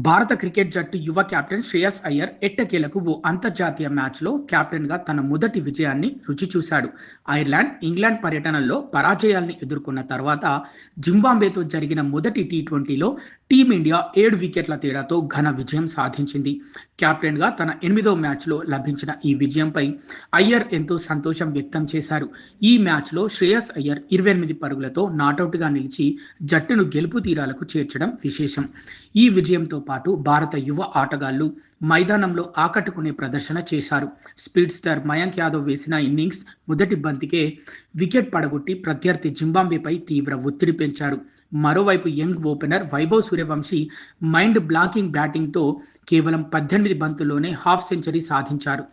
భారత క్రికెట్ జట్టు యువ కెప్టెన్ శ్రేయస్ అయ్యర్ ఎట్టకేలకు ఓ అంతర్జాతీయ మ్యాచ్లో కెప్టెన్గా తన మొదటి విజయాన్ని రుచి చూశాడు. ఐర్లాండ్, ఇంగ్లాండ్ పర్యటనల్లో పరాజయాల్ని ఎదుర్కొన్న తర్వాత జింబాబ్వేతో జరిగిన మొదటి టీ20లో టీమిండియా 7 వికెట్ల తేడాతో ఘన విజయం సాధించింది. కెప్టెన్గా తన 8వ మ్యాచ్లో లభించిన ఈ విజయంపై అయ్యర్ ఎంతో సంతోషం వ్యక్తం చేశారు. ఈ మ్యాచ్లో శ్రేయస్ అయ్యర్ 28 పరుగులతో నాటౌట్గా నిలిచి జట్టును గెలుపు తీరాలకు చేర్చడం విశేషం. ఈ విజయంతో పాటు భారత యువ ఆటగాళ్లు మైదానంలో ఆకట్టుకునే ప్రదర్శన చేశారు. స్పీడ్ స్టార్ మయాంక్ యాదవ్ వేసిన ఇన్నింగ్స్ మొదటి బంతికే వికెట్ పడగొట్టి ప్రత్యర్థి జింబాబ్వేపై తీవ్ర ఒత్తిడి పెంచారు. మరోవైపు young opener Vaibhav Suryavanshi mind blocking బ్యాటింగ్తో కేవలం 18 బంతుల్లోనే హాఫ్ సెంచరీ సాధించారు.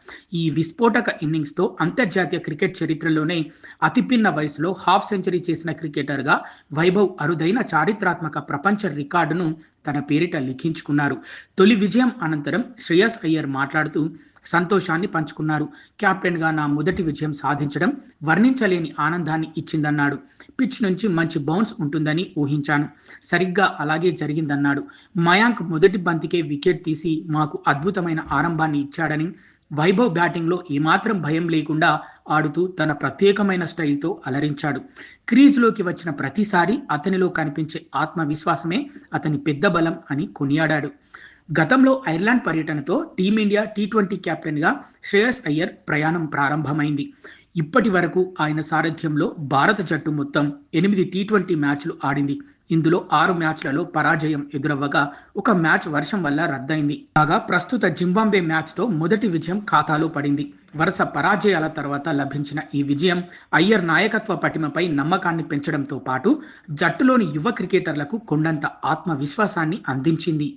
ఈ విస్ఫోటక ఇన్నింగ్స్తో అంతర్జాతీయ క్రికెట్ చరిత్రలోనే అతిపిన్న వయసులో హాఫ్ సెంచరీ చేసిన క్రికెటర్గా వైభవ్ అరుదైన చారిత్రాత్మక ప్రపంచ రికార్డును తన పేరిట లిఖించుకున్నారు. తొలి విజయం అనంతరం శ్రేయస్ అయ్యర్ మాట్లాడుతూ సంతోషాన్ని పంచుకున్నారు. కెప్టెన్గా నా మొదటి విజయం సాధించడం వర్ణించలేని ఆనందాన్ని ఇచ్చిందన్నాడు. పిచ్ నుంచి మంచి బౌన్స్ ఉంటుందని ఊహించాను. సరిగ్గా అలాగే జరిగిందన్నాడు. మయాంక్ మొదటి బంతికే వికెట్ తీసి మాకు అద్భుతమైన ఆరంభాన్ని ఇచ్చాడని, వైభవ్ బ్యాటింగ్లో ఏమాత్రం భయం లేకుండా ఆడుతూ తన ప్రత్యేకమైన స్టైల్తో అలరించాడు. క్రీజ్లోకి వచ్చిన ప్రతిసారి అతనిలో కనిపించే ఆత్మవిశ్వాసమే అతని పెద్ద బలం అని కొనియాడాడు. గతంలో ఐర్లాండ్ పర్యటనతో టీమిండియా టీ20 కెప్టెన్గా శ్రేయస్ అయ్యర్ ప్రయాణం ప్రారంభమైంది. ఇప్పటి వరకు ఆయన సారథ్యంలో భారత జట్టు మొత్తం 8 టీ20 మ్యాచ్లు ఆడింది. ఇందులో 6 మ్యాచ్లలో పరాజయం ఎదురవ్వగా ఒక మ్యాచ్ వర్షం వల్ల రద్దయింది. కాగా ప్రస్తుత జింబాబ్వే మ్యాచ్తో మొదటి విజయం ఖాతాలో పడింది. వరుస పరాజయాల తర్వాత లభించిన ఈ విజయం అయ్యర్ నాయకత్వ పటిమపై నమ్మకాన్ని పెంచడంతో పాటు జట్టులోని యువ క్రికెటర్లకు కొండంత ఆత్మవిశ్వాసాన్ని అందించింది.